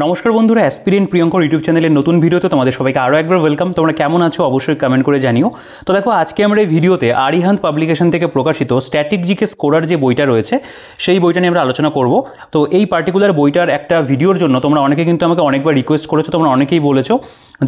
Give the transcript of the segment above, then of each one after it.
নমস্কার বন্ধুরা, aspirant Priyankar YouTube চ্যানেলের নতুন ভিডিওতে তোমাদের সবাইকে আরও একবার ওয়েলকাম। তোমরা কেমন আছো অবশ্যই কমেন্ট করে জানিও। তো দেখো, আজকে আমরা এই ভিডিওতে আরিহান্ত পাবলিকেশন থেকে প্রকাশিত স্ট্যাটিক জিকে স্কোরার যে বইটা রয়েছে সেই বইটা নিয়ে আমরা আলোচনা করব। তো এই পার্টিকুলার বইটার একটা ভিডিওর জন্য তোমরা অনেকে কিন্তু আমাকে অনেকবার রিকোয়েস্ট করেছো, তোমরা অনেকেই বলেছো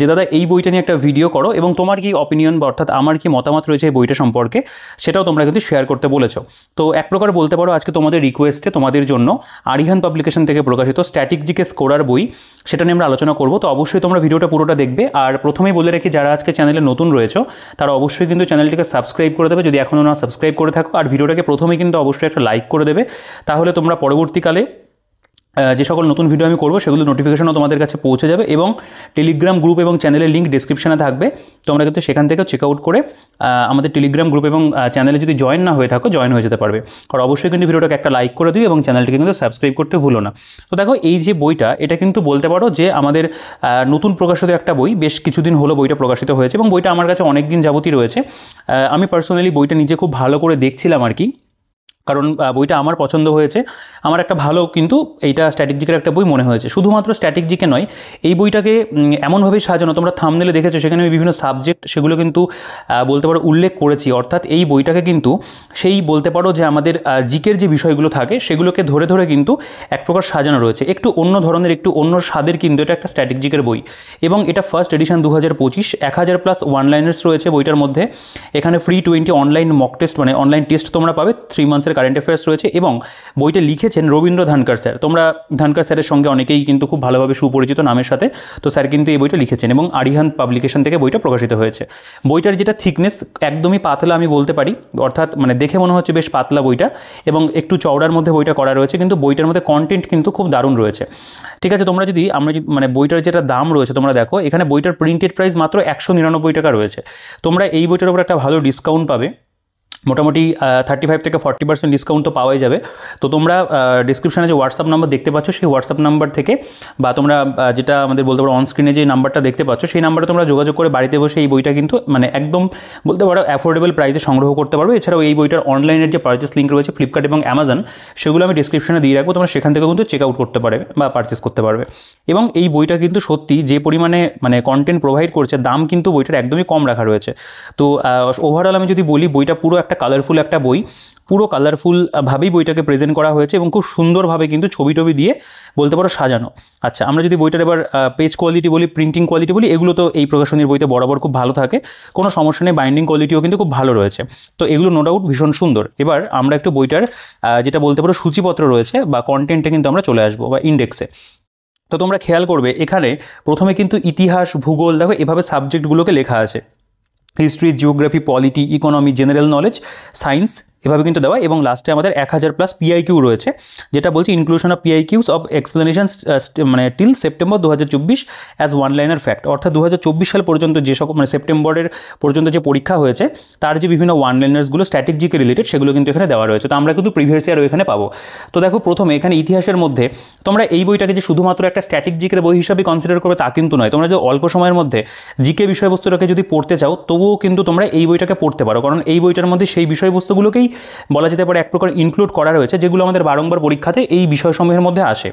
যে দাদা এই বইটা নিয়ে একটা ভিডিও করো এবং তোমার কি অপিনিয়ন বা অর্থাৎ আমার কি মতামত রয়েছে এই বইটা সম্পর্কে সেটাও তোমরা কিন্তু শেয়ার করতে বলেছো। তো এক প্রকার বলতে পারো আজকে তোমাদের রিকোয়েস্টে তোমাদের জন্য আরিহান্ত পাবলিকেশন থেকে প্রকাশিত স্ট্যাটিক জিকে স্কোরার বই সেটা নিয়ে আমরা আলোচনা করব। তো অবশ্যই তোমরা ভিডিওটা পুরোটা দেখবে। আর প্রথমেই বলে রাখি, যারা আজকে চ্যানেলে নতুন রয়েছে তারা অবশ্যই কিন্তু চ্যানেলটিকে সাবস্ক্রাইব করে দেবে যদি এখনও না সাবস্ক্রাইব করে থাকো। আর ভিডিওটাকে প্রথমেই কিন্তু অবশ্যই একটা লাইক করে দেবে, তাহলে তোমরা পরবর্তীকালে যে সকল নতুন ভিডিও আমি করবো সেগুলো নোটিফিকেশনও তোমাদের কাছে পৌঁছে যাবে। এবং টেলিগ্রাম গ্রুপ এবং চ্যানেলের লিঙ্ক ডিসক্রিপশনে থাকবে, তোমরা কিন্তু সেখান থেকে চেক আউট করে আমাদের টেলিগ্রাম গ্রুপ এবং চ্যানেলে যদি জয়েন না হয়ে থাকো জয়েন হয়ে যেতে পারবে। আর অবশ্যই কিন্তু ভিডিওটাকে একটা লাইক করে দিও এবং চ্যানেলটিকে কিন্তু সাবস্ক্রাইব করতে ভুলো না। তো দেখো, এই যে বইটা এটা কিন্তু বলতে পারো যে আমাদের নতুন প্রকাশিত একটা বই, বেশ কিছুদিন হলো বইটা প্রকাশিত হয়েছে এবং বইটা আমার কাছে অনেক দিন যাবতই রয়েছে। আমি পার্সোনালি বইটা নিজে খুব ভালো করে দেখছিলাম আর কি, কারণ বইটা আমার পছন্দ হয়েছে। আমার একটা ভালো কিন্তু এইটা স্ট্যাটিক জিকের একটা বই মনে হয়েছে। শুধুমাত্র স্ট্যাটিক জিকে নয়, এই বইটাকে এমনভাবেই সাজানো, তোমরা থাম্বনেলে দেখেছো সেখানে আমি বিভিন্ন সাবজেক্ট সেগুলো কিন্তু বলতে পারো উল্লেখ করেছি। অর্থাৎ এই বইটাকে কিন্তু সেই বলতে পারো যে আমাদের জিকের যে বিষয়গুলো থাকে সেগুলোকে ধরে ধরে কিন্তু এক প্রকার সাজানো রয়েছে। একটু অন্য ধরনের, একটু অন্য স্বাদের কিন্তু এটা একটা স্ট্যাটিক জিকের বই। এবং এটা ফার্স্ট এডিশন 2025, 1000+ ওয়ান লাইনার্স রয়েছে বইটার মধ্যে। এখানে ফ্রি 20 অনলাইন মক টেস্ট মানে অনলাইন টেস্ট তোমরা পাবে, 3 মান্থসের কারেন্ট অ্যাফেয়ার্স রয়েছে। এবং বইটা লিখেছেন রবীন্দ্র ধানকার স্যার। তোমরা ধানকার স্যারের সঙ্গে অনেকেই কিন্তু খুব ভালোভাবে সুপরিচিত নামের সাথে। তো স্যার কিন্তু এই বইটা লিখেছেন এবং আরিহান্ত পাবলিকেশন থেকে বইটা প্রকাশিত হয়েছে। বইটার যেটা থিকনেস একদমই পাতলা আমি বলতে পারি, অর্থাৎ মানে দেখে মনে হচ্ছে বেশ পাতলা বইটা এবং একটু চওড়ার মধ্যে বইটা করা রয়েছে, কিন্তু বইটার মধ্যে কন্টেন্ট কিন্তু খুব দারুণ রয়েছে। ঠিক আছে, তোমরা যদি মানে বইটার যেটা দাম রয়েছে তোমরা দেখো, এখানে বইটার প্রিন্টেড প্রাইস মাত্র 199 টাকা রয়েছে। তোমরা এই বইটার উপর একটা ভালো ডিসকাউন্ট পাবে, মোটামুটি 35 থেকে 40% ডিসকাউন্ট তো পাওয়াই যাবে। তো তোমরা ডিসক্রিপশানে যে হোয়াটসঅ্যাপ নাম্বার দেখতে পাচ্ছ সেই হোয়াটসঅ্যাপ নাম্বার থেকে, বা তোমরা যেটা আমাদের বলতে পারো অনস্ক্রিনে যে নাম্বারটা দেখতে পাচ্ছ সেই নাম্বারে তোমরা যোগাযোগ করে বাড়িতে বসে এই বইটা কিন্তু মানে একদম বলতে পারো অ্যাফোর্ডেবল প্রাইসে সংগ্রহ করতে পারবে। এছাড়াও এই বইটার অনলাইনের যে পারচেস লিঙ্ক রয়েছে ফ্লিপকার্ট এবং অ্যামাজন, সেগুলো আমি ডিসক্রিপশনে দিয়ে রাখবো, তোমরা সেখান থেকে কিন্তু চেক আউট করতে পারবে বা পারচেস করতে পারবে। এবং এই বইটা কিন্তু সত্যি যে পরিমাণে মানে কন্টেন্ট প্রোভাইড করছে, দাম কিন্তু বইটার একদমই কম রাখা রয়েছে। তো ওভারঅল আমি যদি বলি, বইটা পুরো একটা কালারফুল একটা বই, পুরো কালারফুলভাবেই বইটাকে প্রেজেন্ট করা হয়েছে এবং খুব সুন্দরভাবে কিন্তু ছবি টবি দিয়ে বলতে পারো সাজানো। আচ্ছা, আমরা যদি বইটার এবার পেজ কোয়ালিটি বলি, প্রিন্টিং কোয়ালিটি বলি, এগুলো তো এই প্রকাশনীর বইতে বরাবর খুব ভালো থাকে, কোনো সমস্যা নেই। বাইন্ডিং কোয়ালিটিও কিন্তু খুব ভালো রয়েছে। তো এগুলো নো ডাউট ভীষণ সুন্দর। এবার আমরা একটু বইটার যেটা বলতে পারো সূচিপত্র রয়েছে বা কন্টেন্টে কিন্তু আমরা চলে আসবো বা ইন্ডেক্সে। তো তোমরা খেয়াল করবে এখানে প্রথমে কিন্তু ইতিহাস, ভূগোল, দেখো এভাবে সাবজেক্টগুলোকে লেখা আছে। History, geography, polity, economy, general knowledge, science, এভাবে কিন্তু দেওয়া। এবং লাস্টে আমাদের 1000+ পিআইকিউ রয়েছে, যেটা বলছে ইনক্লুশন অফ পিআইকিউস অফ এক্সপ্লেনেশন মানে till September 2024 as one liner fact. অর্থাৎ 2024 সাল পর্যন্ত যে সকল মানে সেপ্টেম্বরের পর্যন্ত যে পরীক্ষা হয়েছে তার যে বিভিন্ন ওয়ান লাইনার্সগুলো স্ট্যাটিক জিকে রিলেটেড সেগুলো কিন্তু এখানে দেওয়া রয়েছে। তো আমরা কিন্তু প্রিভিয়াস ইয়ারও এখানে পাবো। তো দেখো, প্রথমে এখানে ইতিহাসের মধ্যে তোমরা এই বইটাকে যে শুধুমাত্র একটা স্ট্যাটিক জিকের বই হিসাবে কনসিডার করবে তা কিন্তু নয়। তোমরা যে অল্প সময়ের মধ্যে জিকে বিষয়বস্তুটাকে যদি পড়তে চাও তবুও কিন্তু তোমরা এই বইটাকে পড়তে পারো, কারণ এই বইটার মধ্যে সেই বিষয়বস্তুগুলোকেই বলা যেতে পারে এক প্রকার ইনক্লুড করা রয়েছে, যেগুলো আমাদের বারংবার পরীক্ষাতে এই বিষয়সমূহের মধ্যে আসে।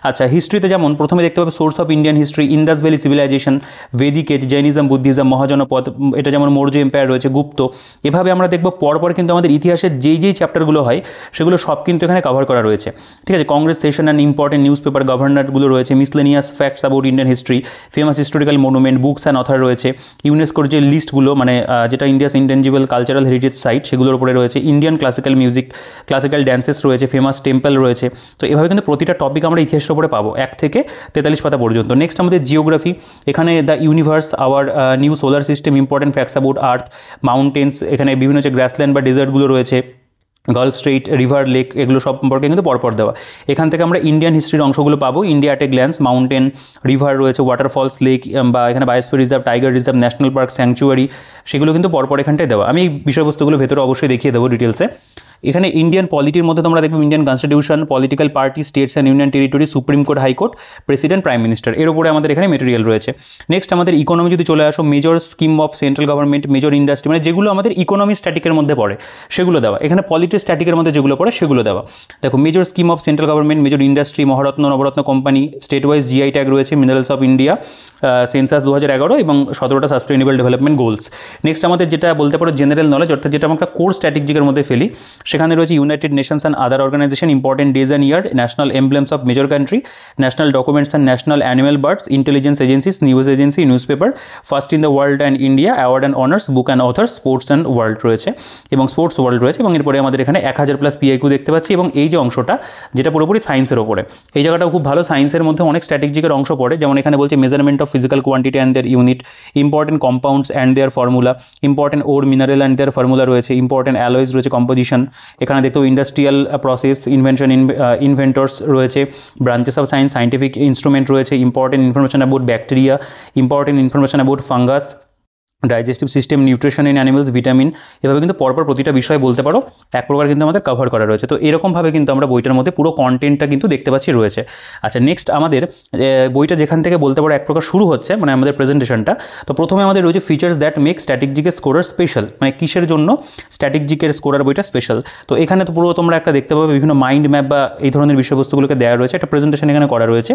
আচ্ছা, হিস্ট্রিতে যেমন প্রথমে দেখতে পাবে source of Indian history, Indus valley civilisation, Vedic age, Jainism, Buddhism, Mahajanapada, এটা যেমন মৌর্য এম্পায়ার রয়েছে, গুপ্ত। এভাবে আমরা দেখব পরপর কিন্তু আমাদের ইতিহাসের যেই চ্যাপ্টারগুলো হয় সেগুলো সব কিন্তু এখানে কভার করা রয়েছে। ঠিক আছে, Congress session and important newspaper, গভর্নরগুলো রয়েছে, miscellaneous facts about Indian history, famous historical monument, books and author রয়েছে, ইউনেস্কোর যে লিস্টগুলো মানে যেটা India's intangible cultural heritage site সেগুলোর উপরে রয়েছে, Indian classical music, classical dances রয়েছে, ফেমাস টেম্পল রয়েছে। তো এভাবে কিন্তু প্রতিটা টপিক আমরা ইতিহাসের উপরে পাবো 1 থেকে 43 পাতা পর্যন্ত। নেক্সট আমাদের জিওগ্রাফি, এখানে the universe, our new solar system, important facts about earth, mountains, এখানে বিভিন্ন যে গ্রাসল্যান্ড বা ডেজার্টগুলো রয়েছে, গলফ স্ট্রেইট, রিভার, লেক, এগুলো সব সম্পর্কে কিন্তু পরপর দেওয়া। এখান থেকে আমরা ইন্ডিয়ান হিস্ট্রির অংশগুলো পাবো, India at a glance, mountain, river রয়েছে, ওয়াটারফলস, লেক, বা এখানে biosphere reserve, tiger reserve, national park, sanctuary, সেগুলো কিন্তু পরপর এখানটায় দেওয়া। আমি এই বিষয়বস্তুগুলো ভেতরে অবশ্যই দেখিয়ে দেবো ডিটেলসে। এখানে ইন্ডিয়ান পলিটির মধ্যে তোমরা দেখবে Indian constitution, political party, states and union territory, supreme court, high court, president, prime minister, এর উপরে আমাদের এখানে মেটেরিয়াল রয়েছে। নেক্সট আমাদের ইকোনমি যদি চলে আসো, major scheme of central government, major industry, মানে যেগুলো আমাদের ইকোনমি স্ট্যাটিকের মধ্যে পড়ে সেগুলো দেওয়া। এখানে পলিটি স্ট্যাটিকের মধ্যে যেগুলো পড়ে সেগুলো দেওয়া। দেখো major scheme of central government, major industry, Maharatna Navratna company, state wise GI tag রয়েছে, মিনারেলস অফ ইন্ডিয়া, সেন্সাস 2011 এবং 17টা সাস্টেনেবল ডেভেলপমেন্ট গোলস। নেক্সট আমাদের যেটা বলতে পারো জেনারেল নলেজ, অর্থাৎ যেটা আমরা কোর স্ট্র্যাটেজিকের মধ্যে ফেলি, সেখানে রয়েছে United Nations and other organisation, important days and year, national emblems of major country, national documents and national animal birds, intelligence agencies, news agency, newspaper, first in the world and India, award and honours, book and authors, sports and world রয়েছে এবং sports world রয়েছে। এবং এরপরে আমাদের এখানে 1000+ PIQ দেখতে পাচ্ছি। এবং এই যে অংশটা যেটা পুরোপুরি সায়েন্সের ওপরে, এই জায়গাটাও খুব ভালো। সায়েন্সের মধ্যে অনেক স্ট্র্যাটেজিকের অংশ পড়ে, যেমন এখানে বলছে measurement of physical quantity and their unit, important compounds and their formula, important ore mineral and their formula রয়েছে, ইম্পর্টেন্ট অ্যালয়েজ রয়েছে, কম্পোজিশন। এখানে দেখতে ইন্ডাস্ট্রিয়াল প্রসেস, ইনভেনশন, ইনভেন্টর্স রয়েছে, branches of science, scientific instrument রয়েছে, important information about bacteria, important information about fungus, digestive system, nutrition in animals, vitamin. এভাবে কিন্তু পরপর প্রতিটা বিষয় বলতে পারো এক প্রকার কিন্তু আমাদের কভার করা রয়েছে। তো এরকমভাবে কিন্তু আমরা বইটার মধ্যে পুরো কন্টেন্টটা কিন্তু দেখতে পাচ্ছি রয়েছে। আচ্ছা, নেক্সট আমাদের বইটা যেখান থেকে বলতে পারো এক প্রকার শুরু হচ্ছে, মানে আমাদের প্রেজেন্টেশনটা। তো প্রথমে আমাদের রয়েছে features that make static GK scorer special, মানে কিসের জন্য স্ট্যাটিক জিকের স্কোরার বইটা স্পেশাল। তো এখানে তো পুরো তোমরা একটা দেখতে পাবে বিভিন্ন মাইন্ড ম্যাপ বা এই ধরনের বিষয়বস্তুগুলোকে দেওয়া রয়েছে, একটা প্রেজেন্টেশন এখানে করা রয়েছে।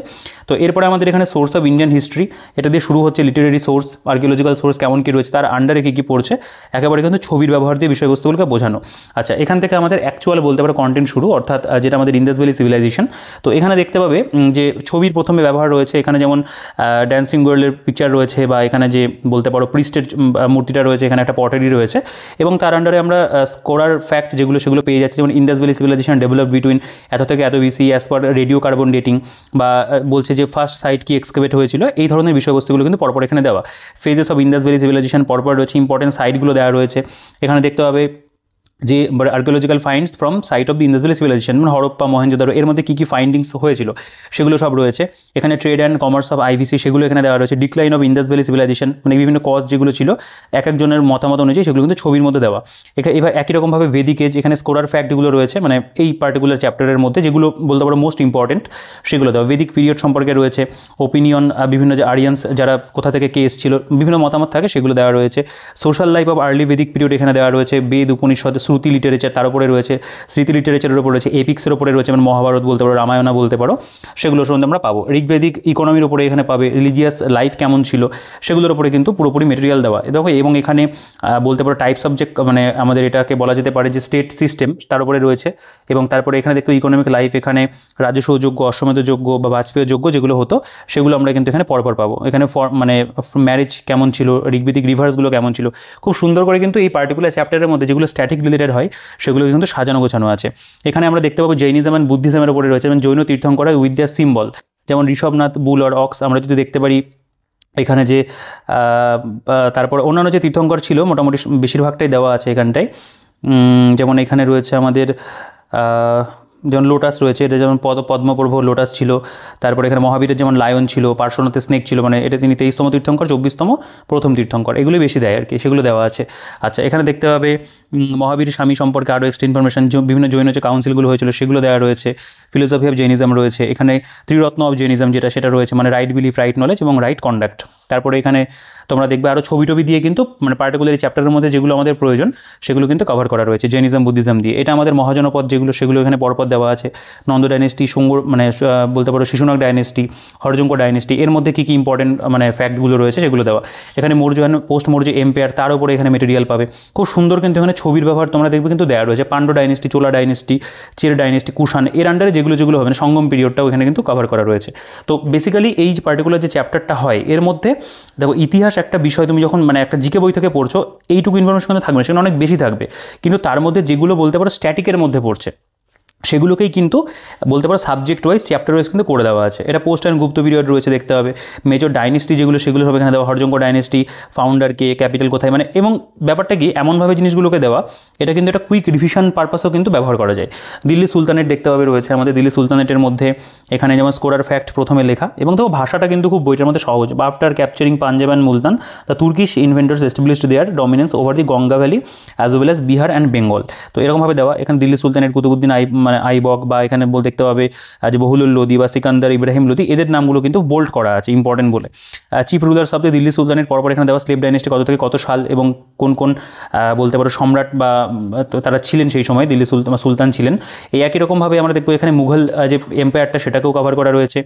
তো এরপরে আমাদের এখানে সোর্স অফ ইন্ডিয়ান হিস্ট্রি, এটা দিয়ে শুরু হচ্ছে, লিটারেরি সোর্স, আর্কিওলজিক্যাল সোর্স কেমন কী রয়েছে, তার আন্ডারে কী পড়ছে, একেবারে কিন্তু ছবির ব্যবহার দিয়ে বিষয়বস্তুগুলোকে বোঝানো। আচ্ছা, এখান থেকে আমাদের অ্যাকচুয়াল বলতে পারো কন্টেন্ট শুরু, অর্থাৎ যেটা আমাদের ইন্দাস ভ্যালি সিভিলাইজেশন। তো এখানে দেখতে পাবে যে ছবির প্রথমে ব্যবহার রয়েছে, এখানে যেমন ড্যান্সিং গার্লের পিকচার রয়েছে, বা এখানে যে বলতে পারো প্রিস্টের মূর্তিটা রয়েছে, এখানে একটা পটারি রয়েছে। এবং তার আন্ডারে আমরা স্কোরার ফ্যাক্ট যেগুলো সেগুলো পেয়ে যাচ্ছি, যেমন Indus valley civilisation develop between এত থেকে এত BC as per radio carbon dating, বা বলছে যে ফার্স্ট সাইট কি এক্সকেভেট হয়েছিল, এই ধরনের বিষয়বস্তুগুলো কিন্তু পরপর এখানে দেওয়া। Phases of Indus valley civilisation পরপর রয়েছে, ইম্পর্টেন্ট সাইটগুলো দেওয়া রয়েছে। এখানে দেখতে পাবে যে archaeological finds from site of the Indus valley civilisation, মানে হরপ্পা, মহেঞ্জোদারো, এর মধ্যে কী কী ফাইন্ডিংস হয়েছিল সেগুলো সব রয়েছে। এখানে trade and commerce of IVC, সেগুলো এখানে দেওয়া রয়েছে। Decline of Indus valley civilisation, মানে বিভিন্ন কজ যেগুলো ছিল এক একজনের মতামত অনুযায়ী সেগুলো কিন্তু ছবির মধ্যে দেওয়া। এবার একই রকমভাবে ভেদিক এজ, এখানে স্কোরার ফ্যাক্টগুলো রয়েছে, মানে এই পার্টিকুলার চ্যাপ্টারের মধ্যে যেগুলো বলতে পারো মোস্ট ইম্পর্টেন্ট সেগুলো দেওয়া। ভেদিক পিরিয়ড সম্পর্কে রয়েছে, ওপিনিয়ন, বিভিন্ন যে আরিয়ান্স যারা কোথা থেকে কে এসেছিল, বিভিন্ন মতামত থাকে সেগুলো দেওয়া রয়েছে। Social life of early Vedic period এখানে দেওয়া রয়েছে। বেদ, উপনিষদ, শ্রুতি লিটারেচার তার উপরে রয়েছে, স্মৃতি লিটারেচারের উপরে রয়েছে, এপিক্সের উপরে রয়েছে, মানে মহাভারত বলতে পারো, রামায়ণা বলতে পারো, সেগুলো সম্বন্ধে আমরা পাবো। ঋগ্বেদিক ইকোনমির উপরে এখানে পাবে, রিলিজিয়াস লাইফ কেমন ছিল সেগুলোর উপরে কিন্তু পুরোপুরি মেটেরিয়াল দেওয়া। দেখো, এবং এখানে বলতে পারো টাইপ সাবজেক্ট, মানে আমাদের এটাকে বলা যেতে পারে যে স্টেট সিস্টেম, তার উপরে রয়েছে। এবং তারপরে এখানে দেখো ইকোনমিক লাইফ, এখানে রাজস্ব যোগ্য, অশ্বমেধ যোগ্য বা বাজপেয়ী যোগ্য যেগুলো হতো সেগুলো আমরা কিন্তু এখানে পরপর পাবো। এখানে মানে ম্যারেজ কেমন ছিল, ঋগ্বেদিক রিভার্সগুলো কেমন ছিল, খুব সুন্দর করে কিন্তু এই পার্টিকুলার চ্যাপ্টারের মধ্যে যেগুলো স্ট্যাটিক রিলেটেড হয় সেগুলো কিন্তু সাজানো গোছানো আছে। এখানে আমরা দেখতে পাবো জৈনিজম অ্যান্ড বুদ্ধিজমের উপরে রয়েছে, যেমন জৈন তীর্থঙ্কর উইথ দেয়ার সিম্বল, যেমন ঋষভনাথ, বুল আর অক্স আমরা যদি দেখতে পারি এখানে যে। তারপর অন্যান্য যে তীর্থঙ্কর ছিল মোটামুটি বেশিরভাগটাই দেওয়া আছে এখানটায়। যেমন এখানে রয়েছে আমাদের যেমন লোটাস রয়েছে, এটা যেমন পদ্মপ্রভ লোটাস ছিল। তারপরে এখানে মহাবীরের যেমন লায়ন ছিল, পার্শ্বনাথের স্নেক ছিল, মানে এটা তিনি 23তম তীর্থঙ্কর, 24তম প্রথম তীর্থঙ্কর, এগুলো বেশি দেয় আর কি, সেগুলো দেওয়া আছে। আচ্ছা, এখানে দেখতে পাবে মহাবীর স্বামী সম্পর্কে আরও এক্সট্রা ইনফরমেশন, বিভিন্ন জৈন যে কাউন্সিলগুলো হয়েছিল সেগুলো দেওয়া রয়েছে। ফিলোসফি অফ জৈনিজম রয়েছে, এখানে ত্রিরত্ন অফ জৈনিজম সেটা রয়েছে, মানে রাইট বিলিফ, রাইট নলেজ এবং রাইট কন্ডাক্ট। তারপরে এখানে তোমরা দেখবে আরও ছবি টবি দিয়ে কিন্তু মানে পার্টিকুলার এই চ্যাপ্টারের মধ্যে যেগুলো আমাদের প্রয়োজন সেগুলো কিন্তু কভার করা রয়েছে জৈনিজম বুদ্ধিজম দিয়ে। এটা আমাদের মহাজনপদ যেগুলো সেগুলো এখানে পরপর দেওয়া আছে। নন্দ ডাইনেস্টি, শুঙ্গ মানে বলতে পারো শিশুনাগ ডাইনেস্টি, হরজঙ্ক ডাইনেস্টি, এর মধ্যে কী কী ইম্পর্টেন্ট মানে ফ্যাক্টগুলো রয়েছে সেগুলো দেওয়া। এখানে মৌর্য পোস্ট মৌর্য এম্পায়ার, তার উপরে এখানে মেটেরিয়াল পাবে। খুব সুন্দর কিন্তু এখানে ছবির ব্যবহার তোমরা দেখবে কিন্তু দেওয়া রয়েছে। পাণ্ড্য ডাইনেস্টি, চোলা ডাইনেস্টি, চের ডাইনেস্টি, কুষাণ, এর আন্ডারে যেগুলো হবে মানে সঙ্গম পিরিয়ডটাও এখানে কিন্তু কভার করা রয়েছে। তো বেসিক্যালি এই যে পার্টিকুলার যে চ্যাপ্টারটা হয় এর মধ্যে দেখো ইতিহাস একটা বিষয়, তুমি যখন মানে একটা জিকে বই থেকে পড়ছো এইটুকু ইনফরমেশন কিন্তু থাকবে না, সেখানে অনেক বেশি থাকবে, কিন্তু তার মধ্যে যেগুলো বলতে পারো স্ট্যাটিকের মধ্যে পড়ছে সেগুলোকেই কিন্তু বলতে পারো সাবজেক্ট ওয়াইজ চ্যাপ্টার ওয়াইজ কিন্তু করে দেওয়া আছে। এটা পোস্ট অ্যান্ড গুপ্ত পিরিয়ড রয়েছে দেখতে হবে। মেজর ডাইনেস্টি যেগুলো সেগুলো সব এখানে দেওয়া, হরজঙ্ক ডাইনেস্টি, ফাউন্ডার কে, ক্যাপিটাল কোথায়, মানে এবং ব্যাপারটা কি এমনভাবে জিনিসগুলোকে দেওয়া, এটা কিন্তু একটা কুইক রিভিশন পারপাসেও কিন্তু ব্যবহার করা যায়। দিল্লি সুলতানেট দেখতে হবে রয়েছে আমাদের, দিল্লি সুলতানেটের মধ্যে এখানে যেমন স্কোরার ফ্যাক্ট প্রথমে লেখা, এবং দেখো ভাষাটা কিন্তু খুব বইটার মধ্যে সহজ। বা after capturing Punjab and Multan, the Turkish invaders established their dominance over the Ganga valley as well as Bihar and Bengal. তো এরকমভাবে দেওয়া। এখানে দিল্লি সুলতানেট কুতুবউদ্দিন মানে আইবক বা এখানে দেখতে পাবে যে বহুলুল লোদি বা সিকান্দার ইব্রাহিম লোদি, এদের নামগুলো কিন্তু বোল্ড করা আছে ইম্পর্টেন্ট বলে। চিফ রুলার শব্দে দিল্লি সুলতানের পরপর এখানে দেওয়া স্লেভ ডাইনেস্টি কত থেকে কত সাল এবং কোন কোন বলতে পারো সম্রাট বা তারা ছিলেন সেই সময় দিল্লি সুলতান ছিলেন। এই একই রকমভাবে আমরা দেখবো এখানে মুঘল যে এম্পায়ারটা সেটাকেও কভার করা রয়েছে।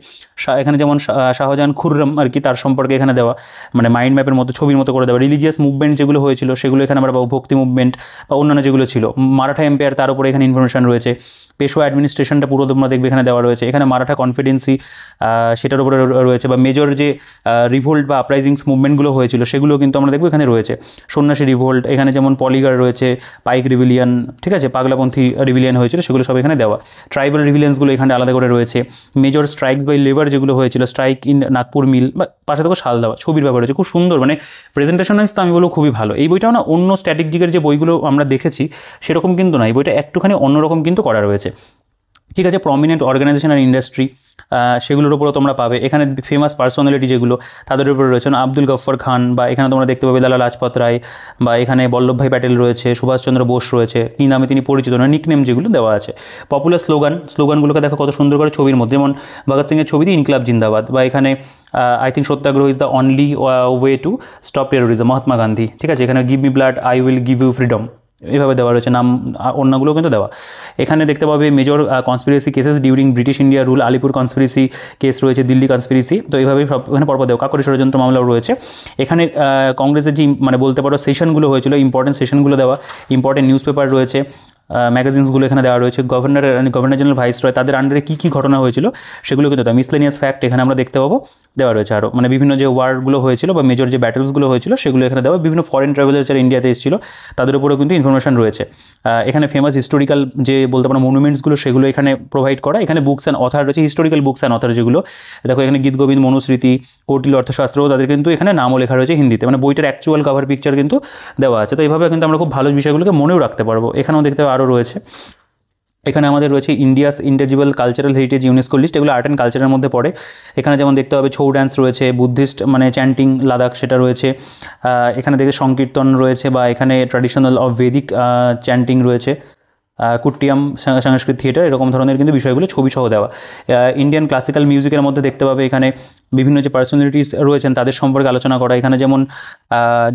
এখানে যেমন শাহজাহান খুররম আর কি, তার সম্পর্কে এখানে দেওয়া, মানে মাইন্ড ম্যাপের মতো ছবির মতো করে দেওয়া। রিলিজিয়াস মুভমেন্ট যেগুলো হয়েছিল সেগুলো এখানে আমরা পাবো, ভক্তি মুভমেন্ট বা অন্যান্য যেগুলো ছিল। মারাঠা এম্পায়ার তার উপরে এখানে ইনফরমেশন রয়েছে। পেশোয়া অ্যাডমিনিস্ট্রেশনটা পুরো তোমরা দেখবে এখানে দেওয়া রয়েছে। এখানে মারাঠা কনফিডেন্সি সেটার উপরে রয়েছে, বা মেজর যে রিভোল্ট বা আপরাইজিংস মুভমেন্টগুলো হয়েছিল সেগুলো কিন্তু আমরা দেখবো এখানে রয়েছে। সন্ন্যাসী রিভোল্ট, এখানে যেমন পলিগার রয়েছে, পাইক রিভিলিয়ান, ঠিক আছে, পাগলাপন্থী রিভিলিয়ান হয়েছিল সেগুলো সব এখানে দেওয়া। ট্রাইবাল রিভিলিয়ান্সগুলো এখানে আলাদা করে রয়েছে। মেজর স্ট্রাইকস বাই লেবার যেগুলো হয়েছিল, স্ট্রাইক ইন নাগপুর মিল, বা পাশে থেকে সাল দেওয়া, ছবির ব্যাপার রয়েছে। খুব সুন্দর, মানে প্রেজেন্টেশন ওয়াইজ তো আমি বলবো খুবই ভালো। এই বইটাও না অন্য স্ট্র্যাটেজিকের যে বইগুলো আমরা দেখেছি সেরকম কিন্তু না, এই বইটা একটুখানি অন্যরকম কিন্তু করা রয়েছে। ঠিক আছে, প্রমিনেন্ট অর্গানাইজেশন আর ইন্ডাস্ট্রি সেগুলোর উপরও তোমরা পাবে। এখানে ফেমাস পার্সোনালিটি যেগুলো তাদের উপরে রয়েছেন আব্দুল গফর খান, বা এখানে তোমরা দেখতে পাবে লালা লাজপত রায়, বা এখানে বল্লভভাই প্যাটেল রয়েছে, সুভাষচন্দ্র বোস রয়েছে, কী নামে তিনি পরিচিত না, নিকনেম যেগুলো দেওয়া আছে। পপুলার স্লোগানগুলোকে দেখো কত সুন্দর করে ছবির মধ্যে, যেমন ভগৎ সিংয়ের ছবি দিয়ে ইনকলাব জিন্দাবাদ, বা এখানে I think satyagraha is the only way to stop terrorism, Mahatma Gandhi. ঠিক আছে, এখানে give me blood I will give you freedom, এভাবে দেওয়া রয়েছে, নাম অন্যগুলো কিন্তু দেওয়া। এখানে দেখতে পাবে major conspiracy cases during British India rule, Alipore conspiracy case রয়েছে, দিল্লি কনস্পিরেসি, তো এইভাবেই সব এখানে পরপর দেওয়া। কাকরি ষড়যন্ত্র মামলাও রয়েছে। এখানে কংগ্রেসের যে মানে বলতে পারো সেশনগুলো হয়েছিল, ইম্পর্টেন্ট সেশনগুলো দেওয়া, ইম্পর্টেন্ট নিউজ পেপার রয়েছে, ম্যাগাজিনসগুলো এখানে দেওয়া রয়েছে, গভর্নর জেনারেল ভাইসরয় তাদের আন্ডারে কী কী ঘটনা হয়েছিল সেগুলো কিন্তু দেওয়া। মিসলেনিয়াস ফ্যাক্ট এখানে আমরা দেখতে পাবো দেওয়া রয়েছে আরও, মানে বিভিন্ন যে ওয়ারগুলো হয়েছিল বা মেজর যে ব্যাটেলসগুলো হয়েছিল সেগুলো এখানে দেওয়া। বিভিন্ন ফরেন ট্রাভেলার যারা ইন্ডিয়াতে এসেছিল তাদের উপরেও কিন্তু ইনফরমেশন রয়েছে। এখানে ফেমাস হিস্টোরিক্যাল যে বলতে পারো মনুমেন্টসগুলো সেগুলো এখানে প্রোভাইড করা। এখানে বুকস অ্যান্ড অথার রয়েছে, হিস্টোরিক্যাল বুকস অ্যান্ড অথার যেগুলো দেখো, এখানে গীত গোবিন্দ, মনুস্মৃতি, কৌটিল্য অর্থশাস্ত্রও তাদের কিন্তু এখানে নামও লেখা রয়েছে হিন্দিতে, মানে বইটার অ্যাকচুয়াল কভার পিকচার কিন্তু দেওয়া আছে। তো এইভাবে কিন্তু আমরা খুব ভালো বিষয়গুলোকে মনেও রাখতে পারবো। এখানেও দেখতে আরও রয়েছে। এখানে আমাদের রয়েছে India's intangible cultural heritage UNESCO list, এগুলো আর্ট অ্যান্ড কালচারের মধ্যে পড়ে। এখানে যেমন দেখতে হবে ছৌ ড্যান্স রয়েছে, বুদ্ধিস্ট মানে চ্যান্টিং লাদাখ সেটা রয়েছে, এখানে দেখে সংকীর্তন রয়েছে, বা এখানে ট্র্যাডিশনাল অফ ভেদিক চ্যান্টিং রয়েছে, কুট্টিয়াম সংস্কৃত থিয়েটার, এরকম ধরনের কিন্তু বিষয়গুলো ছবি সহ দেওয়া। ইন্ডিয়ান ক্লাসিক্যাল মিউজিকের মধ্যে দেখতে পাবে এখানে বিভিন্ন যে পার্সোনালিটিস রয়েছেন তাদের সম্পর্কে আলোচনা করা। এখানে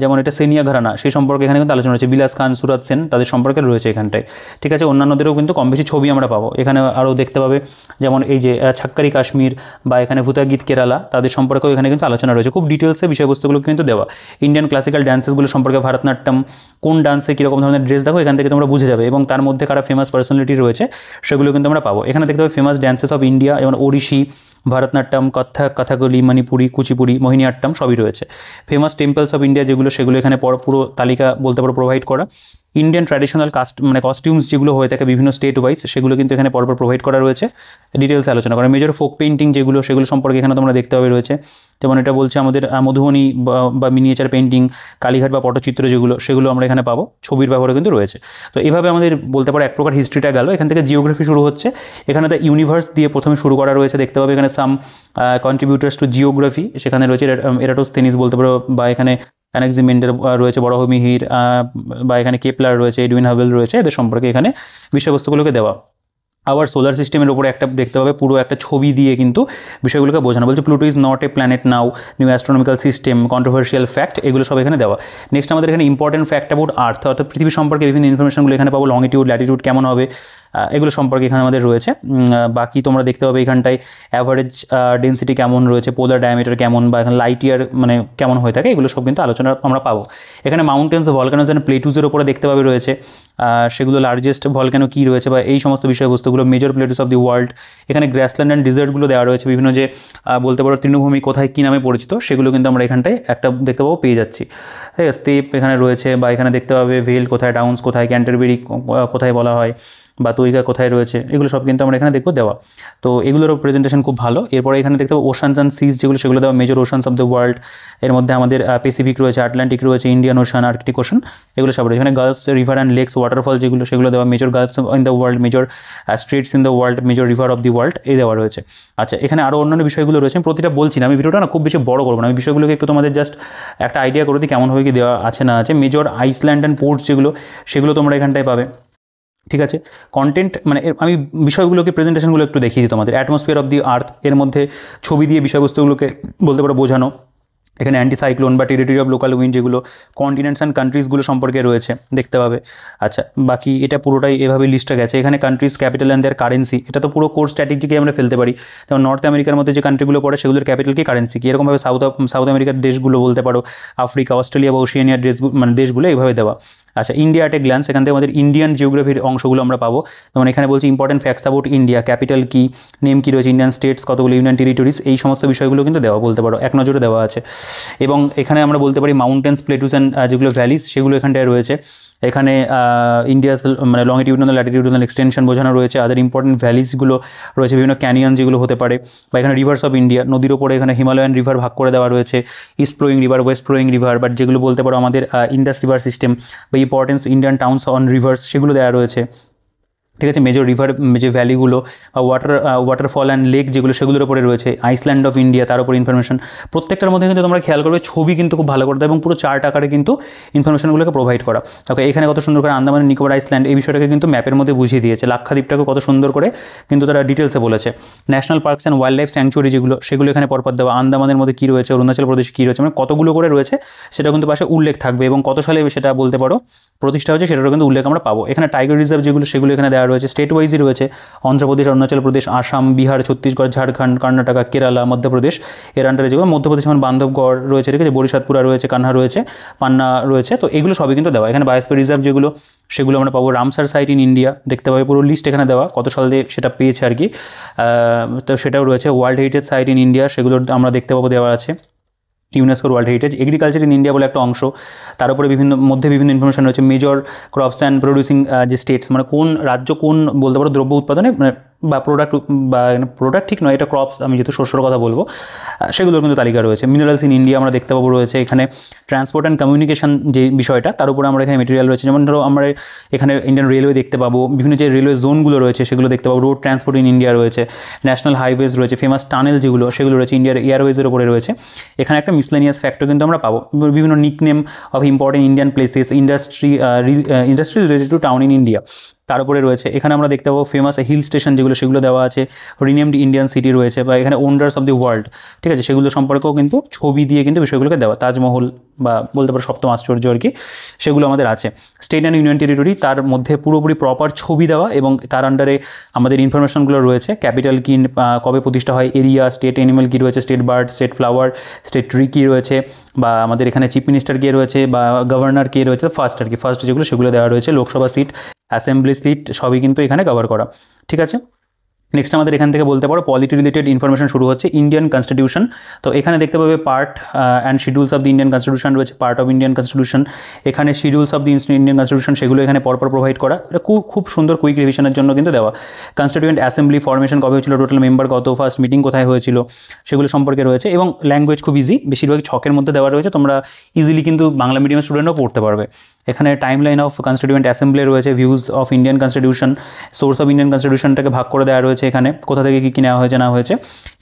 যেমন এটা সেনিয়া ঘরানা সেই সম্পর্কে এখানে কিন্তু আলোচনা রয়েছে, বিলাস খান, সুরত সেন তাদের সম্পর্কে রয়েছে এখানটায়। ঠিক আছে, অন্যান্যদেরও কিন্তু কম বেশি ছবি আমরা পাবো। এখানে আরও দেখতে পাবে যেমন এই যে ছাক্কারি কাশ্মীর বা এখানে ভূতাগীত কেরালা তাদের সম্পর্কেও এখানে কিন্তু আলোচনা রয়েছে, খুব ডিটেলসে বিষয়বস্তুগুলো কিন্তু দেওয়া। ইন্ডিয়ান ক্লাসিক্যাল ডান্সেসগুলো সম্পর্কে, ভারতনাট্যম কোন ডান্সে কীরকম ধরনের ড্রেস দেখো এখান থেকে তোমরা বুঝে যাবে, এবং তার মধ্যে কারা ফেমাস পার্সোনালিটি রয়েছে সেগুলো কিন্তু আমরা পাবো। এখানে দেখতে পাবে ফেমাস ড্যান্সেস অফ ইন্ডিয়া, যেমন ওড়িশি, ভারতনাট্যম, কত্থক, কথাকলি, মণিপুরি, কুচিপুড়ি, মোহিনীআট্টম সবই রয়েছে। ফেমাস টেম্পলস অফ ইন্ডিয়া যেগুলো সেগুলো এখানে পুরো তালিকা বলতে পারো প্রোভাইড করা। ইন্ডিয়ান ট্র্যাডিশনাল মানে কস্টিউমস যেগুলো হয়ে থাকে বিভিন্ন স্টেট ওয়াইজ সেগুলো কিন্তু এখানে পরপর প্রোভাইড করা রয়েছে, ডিটেলসে আলোচনা করা। মেজর ফোক পেইন্টিং যেগুলো সেগুলো সম্পর্কে এখানে তোমরা দেখতে পাবে রয়েছে, যেমন এটা বলছে আমাদের মধুবনী বা মিনিয়েচার পেইন্টিং, কালীঘাট বা পটচিত্র যেগুলো সেগুলো আমরা এখানে পাবো, ছবির ব্যবহারও কিন্তু রয়েছে। তো এভাবে আমাদের বলতে পারো এক প্রকার হিস্ট্রিটা গেল। এখান থেকে জিওগ্রাফি শুরু হচ্ছে, এখানে দ্য ইউনিভার্স দিয়ে প্রথমে শুরু করা রয়েছে, দেখতে পাবে এখানে সাম কন্ট্রিবিউটার্স টু জিওগ্রাফি, সেখানে রয়েছে এরাটোস্থেনিস বলতে পারো, বা এখানে অ্যানাক্সিমেন্ডার রয়েছে, বরাহমিহির, বা এখানে কেপলার রয়েছে, এডুইন হাবেল রয়েছে, এদের সম্পর্কে এখানে বিষয়বস্তুগুলোকে দেওয়া। আবার সোলার সিস্টেমের উপরে একটা দেখতে পাবে পুরো একটা ছবি দিয়ে কিন্তু বিষয়গুলোকে বোঝানো, বলছে Pluto is not a planet now, new astronomical system, controversial fact, এগুলো সব এখানে দেওয়া। নেক্সট আমাদের এখানে ইম্পর্টেন্ট ফ্যাক্ট অ্যাবাউট আর্থ, অর্থাৎ পৃথিবী সম্পর্কে বিভিন্ন ইনফরমেশনগুলো এখানে পাবো, লংটিটিউড, ল্যাটিটিউড কেমন হবে এগুলো সম্পর্কে এখানে আমাদের রয়েছে। বাকি তোমরা দেখতে পাবে এখানটায় অ্যাভারেজ ডেন্সিটি কেমন রয়েছে, পোলার ডায়ামিটার কেমন, বা এখানে লাইট ইয়ার মানে কেমন হয়ে থাকে, এগুলো সব কিন্তু আলোচনা আমরা পাবো। এখানে মাউন্টেন্স, ভলকানোস অ্যান্ড প্লেটুজের উপরে দেখতে পাবে রয়েছে, সেগুলো লার্জেস্ট ভলকানো কী রয়েছে বা এই সমস্ত বিষয়বস্তুগুলো। মেজর প্লেটুস অফ দি ওয়ার্ল্ড, এখানে গ্রাসল্যান্ড অ্যান্ড ডিজার্টগুলো দেওয়া রয়েছে, বিভিন্ন যে বলতে পারো তৃণভূমি কোথায় কী নামে পরিচিত সেগুলো কিন্তু আমরা এখানটায় একটা দেখতে পাবো, পেয়ে যাচ্ছি। ঠিক আছে, স্টেপ এখানে রয়েছে, বা এখানে দেখতে পাবে ভেল কোথায়, ডাউন্স কোথায়, ক্যান্টারবেরি কোথায় বলা হয়, বা তৈকা কোথায় রয়েছে, এগুলো সব কিন্তু আমরা এখানে দেখবো দেওয়া। তো এগুলোরও প্রেজেন্টেশন খুব ভালো। এরপরে এখানে দেখতে পাবো ওশানস অ্যান্ড সিজ যেগুলো সেগুলো দেওয়া, major oceans of the world, এর মধ্যে আমাদের প্যাসিফিক রয়েছে, আটলান্টিক রয়েছে, ইন্ডিয়ান ওশান, আর্কটিক ওশান, এগুলো সব রয়েছে। এখানে gulfs, river and lakes, waterfall যেগুলো সেগুলো দেওয়া, major gulfs in the world, major straits in the world, major river of the world, এই দেওয়া রয়েছে। আচ্ছা, এখানে আরও অন্যান্য বিষয়গুলো রয়েছে, প্রতিটা বলছি না আমি, ভিডিওটা না খুব বেশি বড় করবো না, আমি বিষয়গুলোকে একটু তোমাদের জাস্ট একটা আইডিয়া করে দিই কেমনভাবে কি দেওয়া আছে না আছে। মেজর আইসল্যান্ড অ্যান্ড পোর্টস যেগুলো সেগুলো তোমরা এখানটায় পাবে। ঠিক আছে। কন্টেন্ট মানে আমি বিষয়গুলোকে প্রেজেন্টেশনগুলো একটু দেখিয়ে দিই তোমাদের। অ্যাটমসফিয়ার অফ দি আর্থ, এর মধ্যে ছবি দিয়ে বিষয়বস্তুগুলোকে বলতে পারো বোঝানো। এখানে অ্যান্টি সাইক্লোন বা টেরিটরি অফ লোকাল উইন্ড, যেগুলো কন্টিনেন্টস অ্যান্ড কান্ট্রিজগুলো সম্পর্কে রয়েছে, দেখতে পাবে। আচ্ছা, বাকি এটা পুরোটাই এভাবে লিস্টটা গেছে। এখানে countries capital and their currency, এটা তো পুরো কোর স্ট্র্যাটেজিকে আমরা ফেলতে পারি। যেমন নর্থ আমেরিকার মধ্যে যে কান্ট্রিগুলো পড়ে সেগুলোর ক্যাপিটাল কি, কারেন্সি কি, এরকমভাবে সাউথ আমেরিকার দেশগুলো বলতে পারো, আফ্রিকা, অস্ট্রেলিয়া বা ওশিয়ানিয়ার দেশগুলো এইভাবে দেওয়া। আচ্ছা, ইন্ডিয়া অ্যাট এ গ্ল্যান্স, এখান থেকে আমাদের ইন্ডিয়ান জিওগ্রাফির অংশগুলো আমরা পাবো। যেমন এখানে বলছি important facts about India, capital কি, নেম কী রয়েছে, ইন্ডিয়ান স্টেটস কতগুলো, ইউনিয়ন টেরিটরিজ, এই সমস্ত বিষয়গুলো কিন্তু দেওয়া বলতে পারো, এক নজরে দেওয়া আছে। এবং এখানে আমরা বলতে পারি মাউন্টেন্স, প্লেটুস অ্যান্ড যেগুলো ভ্যালিস সেগুলো এখানটায় রয়েছে। এখানে ইন্ডিয়াস মানে লংটিটিউডনাল ল্যাটিটিউডনাল এক্সটেনশন বোঝানো রয়েছে। আদার ইম্পর্টেন্ট ভ্যালিসগুলো রয়েছে, বিভিন্ন ক্যানিয়ন যেগুলো হতে পারে। বা এখানে রিভার্স অফ ইন্ডিয়া, নদীর ওপরে এখানে হিমালয়ান রিভার ভাগ করে দেওয়া রয়েছে, east flowing river, west flowing river, but যেগুলো বলতে পারো আমাদের ইন্ডাস রিভার সিস্টেম বা importance Indian towns on rivers, সেগুলো দেওয়া রয়েছে। ঠিক আছে, মেজর রিভার যে ভ্যালিগুলো, ওয়াটারফল অ্যান্ড লেক যেগুলো সেগুলোর উপরে রয়েছে, আইসল্যান্ড অফ ইন্ডিয়া তার উপর ইনফরমেশন। প্রত্যেকটার মধ্যে কিন্তু তোমরা খেয়াল করবে ছবি কিন্তু খুব ভালো করতে এবং পুরো চার্ট আকারে কিন্তু ইনফরমেশনগুলোকে প্রোভাইড করা। ওকে, এখানে কত সুন্দর করে আন্দামান নিকোবর আইসল্যান্ড এই বিষয়টাকে কিন্তু ম্যাপের মধ্যে বুঝিয়ে দিয়েছে। লাক্ষাদ্বীপটাকে কত সুন্দর করে কিন্তু তারা ডিটেলসে বলেছে। National parks and wild life sanctuary যেগুলো, সেগুলো এখানে পরপর দেওয়া। আন্দামানের মধ্যে কী রয়েছে, অরুণাচল প্রদেশে কী রয়েছে, মানে কতগুলো করে রয়েছে সেটা কিন্তু পাশে উল্লেখ থাকবে, এবং কত সালে সেটা বলতে পারো প্রতিষ্ঠা হয়েছে সেটারও কিন্তু উল্লেখ আমরা পাবো। এখানে টাইগার রিজার্ভ যেগুলো সেগুলো এখানে দেওয়া রয়েছে, স্টেট ওয়াইজই রয়েছে। অন্ধ্রপ্রদেশ, অরুণাচল প্রদেশ, আসাম, বিহার, ছত্তিশগড়, ঝাড়খণ্ড, কর্ণাটকা, কেরালা, মধ্যপ্রদেশ, এর আন্ডারে যেগুলো মধ্যপ্রদেশ যেমন বান্ধবগড় রয়েছে, ঠিক আছে, বরিশাতপুরা রয়েছে, কান্হা রয়েছে, পান্না রয়েছে, তো এগুলো সবই কিন্তু দেওয়া। এখানে বায়োস্ফিয়ার রিজার্ভ যেগুলো সেগুলো আমরা পাবো। রামসার সাইট ইন ইন্ডিয়া দেখতে পাবে, পুরো লিস্ট এখানে দেওয়া, কত সাল দিয়ে সেটা পেয়েছে আর কি, তো সেটাও রয়েছে। World heritage site in India সেগুলো আমরা দেখতে পাবো, দেওয়া আছে। ইউনেস্কোর world heritage. Agriculture in India বলে একটা অংশ, তার উপরে বিভিন্ন ইনফরমেশন রয়েছে। মেজর ক্রপস অ্যান্ড প্রডিউসিং যে স্টেটস, মানে কোন রাজ্য কোন বলতে পারো দ্রব্য উৎপাদনে মানে বা প্রোডাক্ট ঠিক নয়, এটা ক্রপস, আমি যেহেতু শস্যর কথা বলবো, সেগুলোর কিন্তু তালিকা রয়েছে। মিনারেলস ইন ইন্ডিয়া আমরা দেখতে পাবো রয়েছে এখানে। ট্রান্সপোর্ট অ্যান্ড কমিউনিকেশন যে বিষয়টা, তার উপরে আমরা এখানে মেটেরিয়াল রয়েছে। যেমন ধরো আমরা এখানে ইন্ডিয়ান রেলওয়ে দেখতে পাবো, বিভিন্ন যে রেলওয়ে জোনগুলো রয়েছে সেগুলো দেখতে পাবো। রোড ট্রান্সপোর্ট ইন ইন্ডিয়া রয়েছে, ন্যাশনাল হাইওয়েজ রয়েছে, ফেমাস টানেল যেগুলো সেগুলো রয়েছে, ইন্ডিয়ার এয়ারওয়েজের উপরে রয়েছে। এখানে একটা মিসলেনিয়াস ফ্যাক্টর কিন্তু আমরা পাবো, বিভিন্ন nickname of important Indian places, industry related to town in India তার উপরে রয়েছে। এখানে আমরা দেখতে পাবো ফেমাস হিল স্টেশন যেগুলো সেগুলো দেওয়া আছে। রিনেমড ইন্ডিয়ান সিটি রয়েছে, বা এখানে ওন্ডার্স অফ দি ওয়ার্ল্ড, ঠিক আছে, সেগুলো সম্পর্কেও কিন্তু ছবি দিয়ে কিন্তু বিষয়গুলোকে দেওয়া। তাজমহল বা বলতে পারো সপ্তম আশ্চর্য আর কি, সেগুলো আমাদের আছে। স্টেট অ্যান্ড ইউনিয়ন টেরিটরি, তার মধ্যে পুরোপুরি প্রপার ছবি দেওয়া, এবং তার আন্ডারে আমাদের ইনফরমেশনগুলো রয়েছে। ক্যাপিটাল কি, কবে প্রতিষ্ঠা হয়, এরিয়া, স্টেট অ্যানিমেল কী রয়েছে, state bird, state flower, state tree কী রয়েছে, বা আমাদের এখানে চিফ মিনিস্টার কে রয়েছে, বা গভর্নর কে রয়েছে, ফার্স্ট আর কি, ফার্স্ট যেগুলো সেগুলো দেওয়া রয়েছে। লোকসভা সিট, অ্যাসেম্বলি সিট সবই কিন্তু এখানে কভার করা, ঠিক আছে। নেক্সট আমাদের এখান থেকে বলতে পারো পলিটি রিলেটেড ইনফরমেশন শুরু হচ্ছে। ইন্ডিয়ান কনস্টিটিউশন, তো এখানে দেখতে পাবে part and schedules of the Indian constitution রয়েছে, পার্ট অফ ইন্ডিয়ান কনস্টিটিউশন। এখানে schedules of the Indian constitution সেগুলো এখানে পরপর প্রোভাইড করা, এটা খুব সুন্দর কুইক রিভিশনের জন্য কিন্তু দেওয়া। কনস্টিটিউয়েন্ট অ্যাসেম্বলি ফরমেশন কবে হয়েছিল, টোটাল মেম্বার কত, ফার্স্ট মিটিং কোথায় হয়েছিল, সেগুলো সম্পর্কে রয়েছে। এবং ল্যাঙ্গুয়েজ খুব ইজি, বেশিরভাগ ছকের মধ্যে দেওয়া রয়েছে, তোমরা ইজিলি কিন্তু বাংলা মিডিয়ামের স্টুডেন্টও পড়তে পারবে। এখানে time line of constituent assembly রয়েছে, views of Indian constitution, source of Indian কনস্টিটিউশনটাকে ভাগ করে দেওয়া রয়েছে এখানে, কোথা থেকে কী কী নেওয়া হয়েছে না হয়েছে।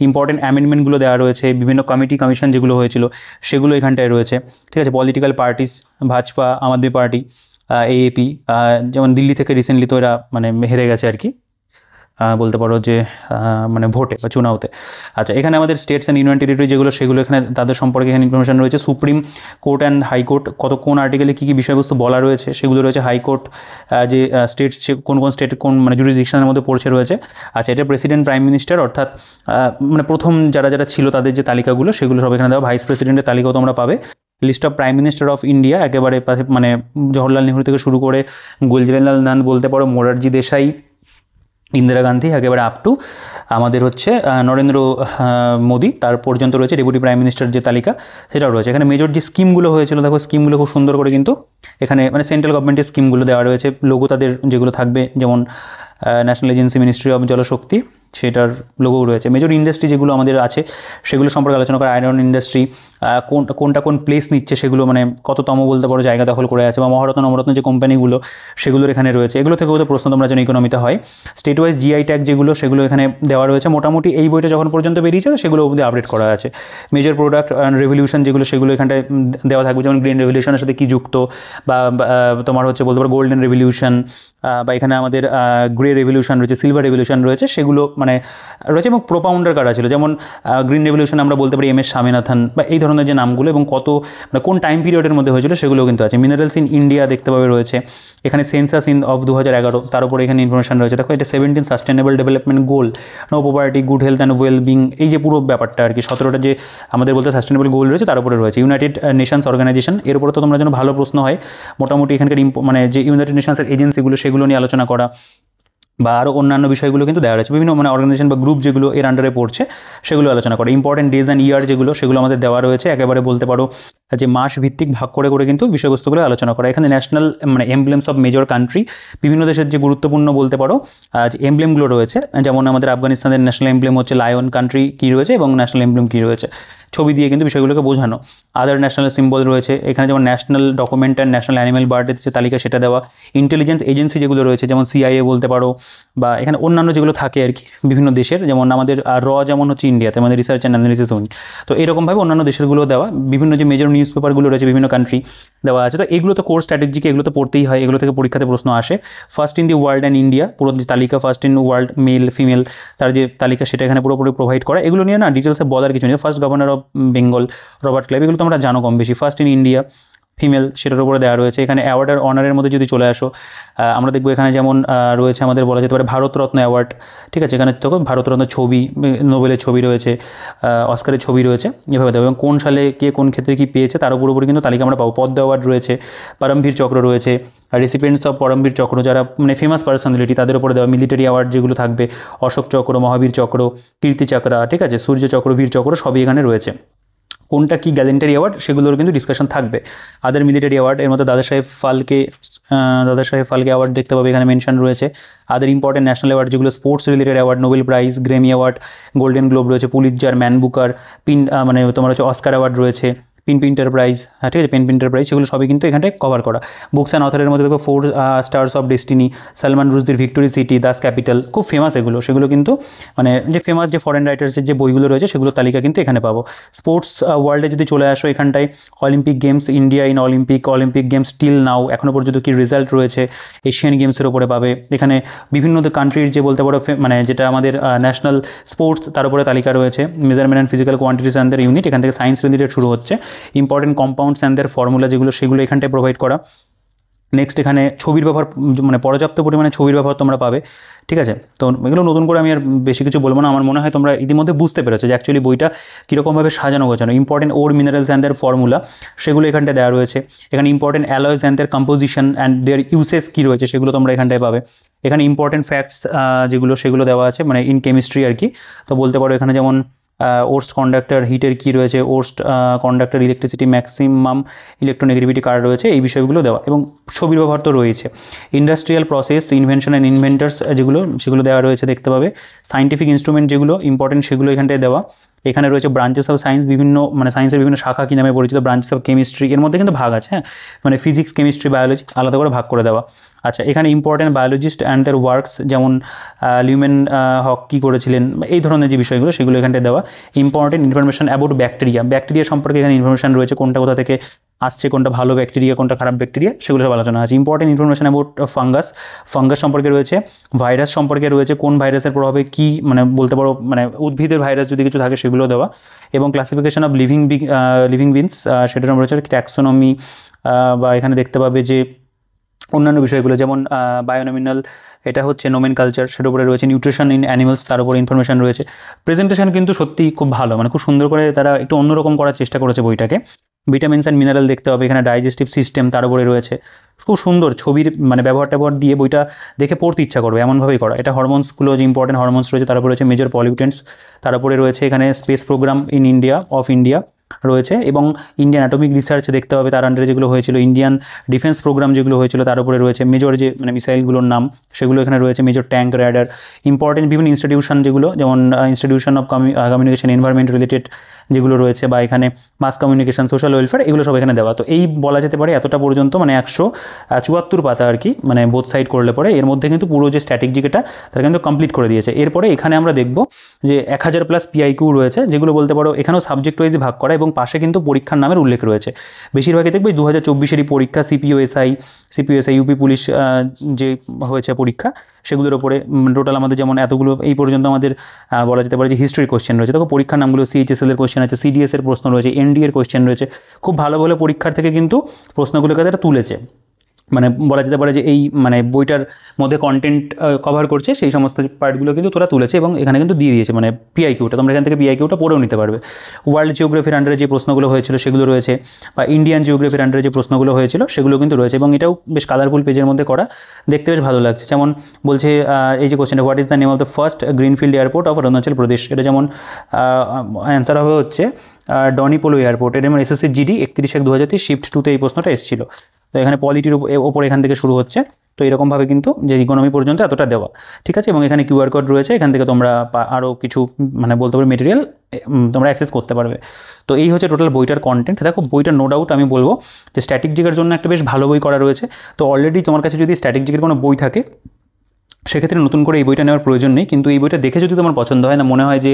ইম্পর্টেন্ট অ্যামেন্ডমেন্টগুলো দেওয়া রয়েছে, বিভিন্ন কমিটি কমিশন যেগুলো হয়েছিল সেগুলো এখানটায় রয়েছে, ঠিক আছে। পলিটিক্যাল পার্টিস, ভাজপা, আম আদমি পার্টি, এএপি, যেমন দিল্লি থেকে রিসেন্টলি তো এরা মানে হেরে গেছে আর কি, বলতে পারো যে মানে ভোটে বা চুনাওতে। আচ্ছা, এখানে আমাদের স্টেটস অ্যান্ড ইউনিয়ন টেরিটরি যেগুলো সেগুলো এখানে তাদের সম্পর্কে এখানে ইনফরমেশন রয়েছে। সুপ্রিম কোর্ট অ্যান্ড হাইকোর্ট, কোন আর্টিকেলে কী কী বিষয়বস্তু বলা রয়েছে সেগুলো রয়েছে। হাইকোর্ট যে স্টেটস কোন স্টেট কোন মানে জুরিসডিকশনের মধ্যে পড়ছে রয়েছে। আচ্ছা, এটা প্রেসিডেন্ট, প্রাইম মিনিস্টার, অর্থাৎ মানে প্রথম যারা ছিল তাদের যে তালিকাগুলো সেগুলো সব এখানে দেওয়া। ভাইস প্রেসিডেন্টের তালিকাও তোমরা পাবে। List of prime minister of India একেবারে পাশে, মানে জওহরলাল নেহরু থেকে শুরু করে গুলজারিলাল নেহরু বলতে পারো, মোরারজি দেশাই, ইন্দিরা গান্ধী, একেবারে আপ টু আমাদের হচ্ছে নরেন্দ্র মোদি তার পর্যন্ত রয়েছে। ডেপুটি প্রাইম মিনিস্টার যে তালিকা সেটাও রয়েছে। এখানে মেজর যে স্কিমগুলো হয়েছিল, দেখো স্কিমগুলো খুব সুন্দর করে কিন্তু এখানে মানে সেন্ট্রাল গভর্নমেন্টের স্কিমগুলো দেওয়া রয়েছে। লোগো তাদের যেগুলো থাকবে, যেমন ন্যাশনাল এজেন্সি মিনিস্ট্রি অফ জলশক্তি, সেটার লোগোও রয়েছে। মেজর ইন্ডাস্ট্রি যেগুলো আমাদের আছে সেগুলো সম্পর্কে আলোচনা করা। আয়রন ইন্ডাস্ট্রি কোনটা কোন প্লেস নিচ্ছে, সেগুলো মানে কততম বলতে পারো জায়গা দখল করে আছে, বা মহারত্ন নবরত্ন যে কোম্পানিগুলো সেগুলোর এখানে রয়েছে। এগুলো থেকেও তো প্রশ্ন তোমরা জানো ইকোনমিতে হয়। স্টেট ওয়াইজ জিআই ট্যাগ যেগুলো সেগুলো এখানে দেওয়া রয়েছে। মোটামুটি এই বইটা যখন পর্যন্ত বেরিয়েছে সেগুলো অবধি আপডেট করা আছে। মেজর প্রোডাক্ট অ্যান্ড রেভলিউশন যেগুলো সেগুলো এখানটায় দেওয়া থাকবে, যেমন গ্রিন রেভলিউশনের সাথে কী যুক্ত, বা তোমার হচ্ছে বলতে পারো গোল্ডেন রেভলিউশন, বা এখানে আমাদের গ্রে রেভলিউশন রয়েছে, সিলভার রেভলিউশন রয়েছে, সেগুলো মানে রয়েছে এবং প্রোপাউন্ডার কারা ছিল, যেমন গ্রিন রেভলিউশন আমরা বলতে পারি এম.এস. স্বামীনাথন বা এই ধরনের যে নামগুলো, এবং কত মানে কোন টাইম পিরিয়ডের মধ্যে হয়েছিল সেগুলো কিন্তু আছে। মিনারেলস ইন ইন্ডিয়া দেখতে পাবে রয়েছে এখানে, সেন্সাস ইন অফ 2011 তার উপরে এখানে ইনফরমেশন রয়েছে। দেখো এটা 17 sustainable development goal, no poverty, good health and well being, এই যে পুরো ব্যাপারটা আর কি, 17টা যে আমাদের বলতে সাস্টেনেবল গোল রয়েছে তার উপরে রয়েছে। ইউনাইটেড নেশনস অর্গানাইজেশন, এর উপরে তো তোমরা যেন ভালো প্রশ্ন হয় মোটামুটি এখানকার মানে যে ইউনাইটেড নেশনসের এজেন্সিগুলো সেগুলো নিয়ে আলোচনা করা বা আরও অন্যান্য বিষয়গুলো কিন্তু দেওয়া রয়েছে, বিভিন্ন মানে অর্গানাইজেশন বা গ্রুপ যেগুলো এর আন্ডারে পড়ছে সেগুলো আলোচনা করে। ইম্পর্টেন্ট ডেজ অ্যান্ড ইয়ার যেগুলো সেগুলো আমাদের দেওয়া রয়েছে, একেবারে বলতে পারো যে মাস ভিত্তিক ভাগ করে করে কিন্তু বিষয়বস্তুগুলো আলোচনা করা। এখানে ন্যাশনাল মানে এমব্লেমস অফ মেজর কান্ট্রি, বিভিন্ন দেশের যে গুরুত্বপূর্ণ বলতে পারো যে এমব্লেমগুলো রয়েছে, যেমন আমাদের আফগানিস্তানের ন্যাশনাল এমব্লেম হচ্ছে লায়ন, কান্ট্রি কী রয়েছে এবং ন্যাশনাল এমব্লেম কী রয়েছে, ছবি দিয়ে কিন্তু বিষয়গুলোকে বোঝানো। আদার ন্যাশনাল সিম্বল রয়েছে এখানে, যেমন national document and national animal বার্ডের যে তালিকা সেটা দেওয়া। ইন্টেলিজেন্স এজেন্সি যেগুলো রয়েছে, যেমন সিআইএ বলতে পারো, বা এখানে অন্যান্য যেগুলো থাকে আর কি বিভিন্ন দেশের, যেমন আমাদের যেমন হচ্ছে ইন্ডিয়াতে আমাদের রিসার্চ অ্যান্ড অ্যানালিসিস উইং, তো এরকমভাবে অন্যান্য দেশেরগুলো দেওয়া। বিভিন্ন যে মেজর নিউজ পেপারগুলো রয়েছে বিভিন্ন কান্ট্রি দেওয়া আছে। তো এগুলো তো কোর স্ট্র্যাটেজিকে, এগুলো তো পড়তেই হয়, এগুলো থেকে পরীক্ষাতে প্রশ্ন আসে। First in the world and India, পুরো যে তালিকা first in world male female তার যে তালিকা সেটা এখানে পুরোপুরি প্রোভাইড করা। এগুলো নিয়ে না ডিটেলসে বলার কিছু নেই। First governor of Bengal Robert Clive, এগুলো তোমরা জানো কম বেশি। ফার্স্ট ইন ইন্ডিয়া ফিমেল সেটার উপরে দেওয়া রয়েছে। এখানে অ্যাওয়ার্ড আর অনারের মধ্যে যদি চলে আসো, আমরা দেখবো এখানে যেমন রয়েছে আমাদের বলা যেতে পারে ভারতরত্ন অ্যাওয়ার্ড, ঠিক আছে, এখানে তো ভারতরত্ন ছবি, নোবেলের ছবি রয়েছে, অস্কারের ছবি রয়েছে, এভাবে দেবো। এবং কোন সালে কে কোন ক্ষেত্রে কী পেয়েছে তার উপর কিন্তু তালিকা আমরা পাবো। পদ্ম অ্যাওয়ার্ড রয়েছে, পরমবীর চক্র রয়েছে, রেসিপিয়েন্টস অফ পরমবীর চক্র যারা মানে ফেমাস পার্সোনালিটি তাদের উপরে দেওয়া। মিলিটারি অ্যাওয়ার্ড যেগুলো থাকবে, অশোক চক্র, মহাবীর চক্র, কীর্তি চক্র, ঠিক আছে, সূর্য চক্র, বীর চক্র, সবই এখানে রয়েছে। কোনটা কি গ্যালেন্টারি অ্যাওয়ার্ড সেগুলোর কিন্তু ডিসকাশন থাকবে। আদার মিলিটারি অ্যাওয়ার্ড, এর মধ্যে দাদা সাহেব ফালকে অ্যাওয়ার্ড দেখতে পাবে এখানে মেনশন রয়েছে। আদার ইম্পর্টেন্ট ন্যাশনাল অ্যাওয়ার্ড যেগুলো sports related award, Nobel prize, Grammy award, golden globe রয়েছে, পুলিৎজার, ম্যান বুকার, মানে তোমার হচ্ছে অস্কার অ্যাওয়ার্ড রয়েছে, পেন প্রাইজ, হ্যাঁ ঠিক আছে, পেন প্রাইজ, সেগুলো সবই কিন্তু এখানটায় কভার করা। বুকস অ্যান্ড অথারের মধ্যে দেখো 4 স্টার্স অফ ডেস্টিনি, সালমান রুশদির ভিক্টোরি সিটি, দাস ক্যাপিটাল, খুব ফেমাস এগুলো, সেগুলো কিন্তু মানে যে ফেমাস যে ফরেন রাইটার্সের যে বইগুলো রয়েছে সেগুলোর তালিকা কিন্তু এখানে পাবো। স্পোর্টস ওয়ার্ল্ডে যদি চলে আসো এখানটায়, Olympic games, India in Olympic games till now, এখনও পর্যন্ত কী রেজাল্ট রয়েছে, এশিয়ান গেমসের উপরে পাবে। এখানে বিভিন্ন কান্ট্রির যে বলতে পারো মানে যেটা আমাদের ন্যাশনাল স্পোর্টস তার উপরে তালিকা রয়েছে। Measurement and physical quantities and their unit, এখান থেকে সায়েন্স রিলেটেড শুরু হচ্ছে। Important compounds and their formula যেগুলো সেগুলো এখানটায় প্রোভাইড করা। নেক্সট এখানে ছবির ব্যবহার, মানে পর্যাপ্ত পরিমাণে ছবির ব্যবহার তোমরা পাবে, ঠিক আছে। তো এগুলো নতুন করে আমি আর বেশি কিছু বলবো না, আমার মনে হয় তোমরা ইতিমধ্যে বুঝতে পেরেছো যে অ্যাকচুয়ালি বইটা কীরকমভাবে সাজানো গোছানো। Important ore minerals and their formula সেগুলো এখানটায় দেওয়া রয়েছে। এখানে important alloys and their composition and their uses কী রয়েছে সেগুলো তোমরা এখানটায় পাবে। এখানে ইম্পর্টেন্ট ফ্যাক্টস যেগুলো সেগুলো দেওয়া আছে মানে ইন কেমিস্ট্রি আর কি। তো বলতে পারো এখানে যেমন ওর্স্ট কন্ডাক্টর হিটের কী রয়েছে, worst conductor electricity maximum electronegativity card রয়েছে, এই বিষয়গুলো দেওয়া। এবং ছবির ব্যবহার তো রয়েছে। Industrial process, invention and inventors সেগুলো দেওয়া রয়েছে দেখতে পাবে। সাইন্টিফিক ইনস্ট্রুমেন্ট যেগুলো ইম্পর্টেন্ট সেগুলো এখানটায় দেওয়া। এখানে রয়েছে ব্রাঞ্চেস অফ সায়েন্স, বিভিন্ন মানে সায়েন্সের বিভিন্ন শাখা কী নামে পরিচিত, ব্রাঞ্চেস অফ কেমিস্ট্রি, এর মধ্যে কিন্তু ভাগ আছে, হ্যাঁ, মানে ফিজিক্স, কেমিস্ট্রি, বায়োলজি আলাদা করে ভাগ করে দেওয়া। আচ্ছা, এখানে important biologist and there works, যেমন লিউমেন হক কী করেছিলেন, এই ধরনের যে বিষয়গুলো সেগুলো এখানটায় দেওয়া। ইম্পর্টেন্ট ইনফরমেশন অ্যাবাউট ব্যাকটেরিয়া সম্পর্কে এখানে ইনফরমেশন রয়েছে, কোনটা কোথা থেকে আসছে, কোনটা ভালো ব্যাকটেরিয়া, কোনটা খারাপ ব্যাকটেরিয়া, সেগুলো সব আলোচনা আছে। ইম্পর্টেন্ট ইনফরমেশন অ্যাবাউট ফাঙ্গাস সম্পর্কে রয়েছে। ভাইরাস সম্পর্কে রয়েছে, কোন ভাইরাসের প্রভাবে কী মানে বলতে পারো মানে উদ্ভিদের ভাইরাস যদি কিছু থাকে সেগুলো দেওয়া। এবং ক্লাসিফিকেশন অফ লিভিং বিনস সেটার রয়েছে ট্যাক্সোনমি, বা এখানে দেখতে পাবে যে অন্যান্য বিষয়গুলো যেমন বায়োনমিনাল, এটা হচ্ছে নোমেনকালচার, সেটার উপরে রয়েছে। নিউট্রিশন ইন অ্যানিমালস, তার উপরে ইনফরমেশন রয়েছে। প্রেজেন্টেশন কিন্তু সত্যি খুব ভালো, মানে খুব সুন্দর করে তারা একটু অন্যরকম করার চেষ্টা করেছে বইটাকে। ভিটামিনস অ্যান্ড মিনারেল দেখতে হবে, এখানে ডাইজেস্টিভ সিস্টেম তার উপরে রয়েছে। খুব সুন্দর ছবির মানে ব্যবহার দিয়ে বইটা দেখে পড়তে ইচ্ছা করবে এমনভাবেই করা। এটা হরমোনসগুলো যে ইম্পর্টেন্ট হরমোনস রয়েছে, তার উপরে রয়েছে মেজর পলিউটেন্টস, তার উপরে রয়েছে এখানে স্পেস প্রোগ্রাম ইন ইন্ডিয়া রয়েছে। এবং ইন্ডিয়ান অ্যাটমিক রিসার্চ দেখতে হবে, তার আন্ডারে যেগুলো হয়েছিল। ইন্ডিয়ান ডিফেন্স প্রোগ্রাম যেগুলো হয়েছিল তার উপরে রয়েছে। মেজর যে মানে মিসাইলগুলোর নাম সেগুলো এখানে রয়েছে। Major tank, radar. ইম্পর্টেন্ট বিভিন্ন ইনস্টিটিউশন যেগুলো, যেমন institution of communication environment related যেগুলো রয়েছে, বা এখানে মাস কমিউনিকেশন, সোশ্যাল ওয়েলফেয়ার, এগুলো সব এখানে দেওয়া। তো এই বলা যেতে পারে এতটা পর্যন্ত, মানে 174 পাতা আর কি, মানে বোথ সাইড করলে পরে এর মধ্যে কিন্তু পুরো যে স্ট্যাটিক জিকেটা তারা কিন্তু কমপ্লিট করে দিয়েছে। এরপরে এখানে আমরা দেখব যে 1000+ PIQ রয়েছে, যেগুলো বলতে পারো এখানেও সাবজেক্ট ওয়াইজ ভাগ করা, এবং পাশে কিন্তু পরীক্ষার নামের উল্লেখ রয়েছে। বেশিরভাগই দেখবে 2024-এরই পরীক্ষা, সিপিওএসআই ইউপি পুলিশ যে হয়েছে পরীক্ষা, সেগুলোর ওপরে টোটাল আমাদের যেমন এতগুলো এই পর্যন্ত আমাদের বলা যেতে পারে যে হিস্ট্রির কোশ্চেন রয়েছে। দেখো পরীক্ষার নামগুলো CHSL এর কোশ্চেন আছে, CDS এর প্রশ্ন রয়েছে, ND এর কোশ্চেন রয়েছে। খুব ভালো ভালো পরীক্ষার থেকে কিন্তু প্রশ্নগুলোকে তারা তুলেছে, মানে বলা যেতে পারে যে এই মানে বইটার মধ্যে কন্টেন্ট কভার করছে সেই সমস্ত পার্টগুলো কিন্তু তোরা তুলেছে এবং এখানে কিন্তু দিয়ে দিয়েছে, মানে PIQটা তোমরা এখান থেকে PIQটা পড়েও নিতে পারবে। ওয়ার্ল্ড জিওগ্রাফির আন্ডারে যে প্রশ্নগুলো হয়েছিল সেগুলো রয়েছে, বা ইন্ডিয়ান জিওগ্রাফির আন্ডারে যে প্রশ্নগুলো হয়েছিল সেগুলো কিন্তু রয়েছে, এবং এটাও বেশ কালারফুল পেজের মধ্যে করা, দেখতে বেশ ভালো লাগছে। যেমন বলছে এই যে কোশ্চেনটা, what is the name of the first greenfield airport of Arunachal Pradesh, এটা যেমন অ্যান্সার হবে হচ্ছে ডনিপোলো এয়ারপোর্ট। এটা যেমন SSC GD 31/1/2023 শিফট 2-তে এই প্রশ্নটা এসেছিল। তো এখানে পলিটির ওপর এখান থেকে শুরু হচ্ছে, তো এরকমভাবে কিন্তু যে ইকোনমি পর্যন্ত এতটা দেওয়া, ঠিক আছে। এবং এখানে QR কোড রয়েছে, এখান থেকে তোমরা আরও কিছু মানে বলতে পারো মেটেরিয়াল তোমরা অ্যাক্সেস করতে পারবে। তো এই হচ্ছে টোটাল বইটার কন্টেন্ট। দেখো বইটা নো ডাউট আমি বলবো যে স্ট্যাটিক জিকের জন্য একটা বেশ ভালো বই করা রয়েছে। তো অলরেডি তোমার কাছে যদি স্ট্যাটিক জিকের কোনো বই থাকে সেক্ষেত্রে নতুন করে এই বইটা নেওয়ার প্রয়োজন নেই, কিন্তু এই বইটা দেখে যদি তোমার পছন্দ হয়, না মনে হয় যে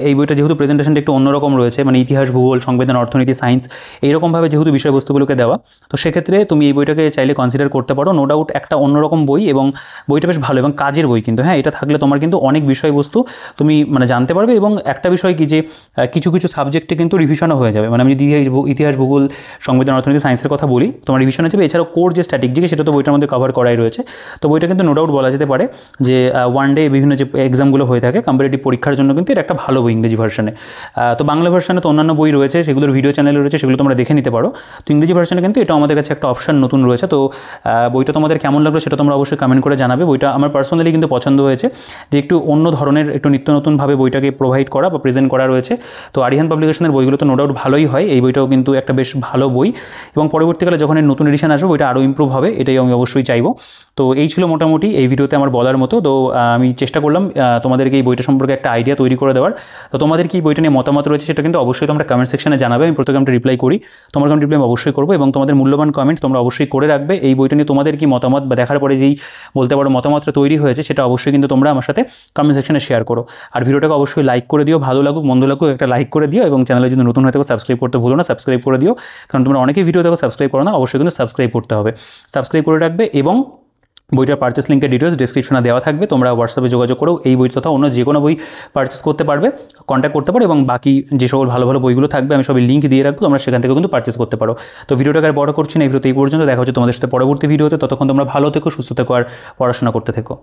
এই বইটা যেহেতু প্রেজেন্টেশনটা একটু অন্যরকম রয়েছে, মানে ইতিহাস, ভূগোল, সংবিধান, অর্থনীতি, সায়েন্স, এইরকমভাবে যেহেতু বিষয়বস্তুগুলোকে দেওয়া, তো সেক্ষেত্রে তুমি এই বইটাকে চাইলে কনসিডার করতে পারো। নো ডাউট একটা অন্যরকম বই, এবং বইটা বেশ ভালো এবং কাজের বই কিন্তু। হ্যাঁ, এটা থাকলে তোমার কিন্তু অনেক বিষয়বস্তু তুমি মানে জানতে পারবে, এবং একটা বিষয় কি যে কিছু কিছু সাবজেক্টে কিন্তু রিভিশনও হয়ে যাবে। মানে আমি যদি ইতিহাস, ভূগোল, সংবিধান, অর্থনীতি, সায়েন্সের কথা বলি, তোমার রিভিশন হয়ে যাবে। এছাড়াও কোর যে স্ট্যাটিক জিকে সেটা তো বইটার মধ্যে কভার করাই রয়েছে। তো বইটা কিন্তু নো ডাউট বলা যেতে পারে যে ওয়ান ডে বিভিন্ন যে এক্সামগুলো হয়ে থাকে কম্পিটিটিভ পরীক্ষার জন্য কিন্তু এটা একটা ভালো বই ইংরেজি ভার্সনে। তো বাংলা ভার্সনে তো অন্যান্য বই রয়েছে, সেগুলোর ভিডিও চ্যানেল রয়েছে, সেগুলো তোমরা দেখে নিতে পারো। তো ইংরেজি ভার্সনে কিন্তু এটা আমাদের কাছে একটা অপশন নতুন রয়েছে। তো বইটা তোমাদের কেমন লাগলো সেটা তোমরা অবশ্যই কমেন্ট করে জানাবে। বইটা আমার পার্সোনালি কিন্তু পছন্দ হয়েছে, যে একটু অন্য ধরনের, একটু নিত্য নতুনভাবে বইটাকে প্রোভাইড করা বা প্রেজেন্ট করা রয়েছে। তো আরিহান পাবলিকেশনের বইগুলো তো নো ডাউট ভালোই হয়, এই বইটাও কিন্তু একটা বেশ ভালো বই, এবং পরবর্তীকালে যখন এর নতুন এডিশন আসবে বইটা আরও ইমপ্রুভ হবে, এটাই আমি অবশ্যই চাইবো। তো এই ছিল মোটামুটি এই ভিডিওতে আমার বলার মতো। তো আমি চেষ্টা করলাম তোমাদেরকে এই বইটা সম্পর্কে একটা আইডিয়া তৈরি করে দেওয়ার। তো তোমাদের কি বইটা নিয়ে মতামত রয়েছে সেটা কিন্তু অবশ্যই তোমরা কমেন্ট সেকশনে জানাবে। আমি প্রত্যেকে আমি রিপ্লাই করি, তোমার কমেন্ট রিপ্লাই আমি অবশ্যই করবো, এবং তোমাদের মূল্যবান কমেন্ট তোমরা অবশ্যই করে রাখবে। এই বইটা নিয়ে তোমাদের কি মতামত, বা দেখার পরে যেই বলতে পারো মতামতটা তৈরি হয়েছে সেটা অবশ্যই কিন্তু তোমরা আমার সাথে কমেন্ট সেকশনে শেয়ার করো। আর ভিডিওটাকে অবশ্যই লাইক করে দিও, ভালো লাগুক মন্দ লাগুক একটা লাইক করে দিও, এবং চ্যানেলে যদি নতুন হয়ে থাকো সাবস্ক্রাইব করতে ভুলো না, সাবস্ক্রাইব করে দিও। কারণ তোমরা অনেকেই ভিডিও দেখো সাবস্ক্রাইব করো না, অবশ্যই কিন্তু সাবস্ক্রাইব করতে হবে, সাবস্ক্রাইব করে রাখবে। এবং বইটার পারচেস লিঙ্কের ডিটেলস ডিসক্রিপশনে দেওয়া থাকবে, তোমরা হোয়াটসঅ্যাপে যোগাযোগ করেও এই বই তথা অন্য যে কোনো বই পারচেস করতে পারবে, কন্ট্যাক্ট করতে পারো। এবং বাকি যে সকল ভালো ভালো বইগুলো থাকবে আমি সবই লিঙ্ক দিয়ে রাখবো, তোমরা সেখান থেকে কিন্তু পারচেস করতে পারো। তো ভিডিওটাকে আর বড় করছি না, এই ভিডিওতে এই পর্যন্ত। দেখা হচ্ছে তোমাদের সাথে পরবর্তী ভিডিওতে। ততক্ষণ তোমরা ভালো থেকো, সুস্থ থেকো, আর পড়াশোনা করতে থেকো।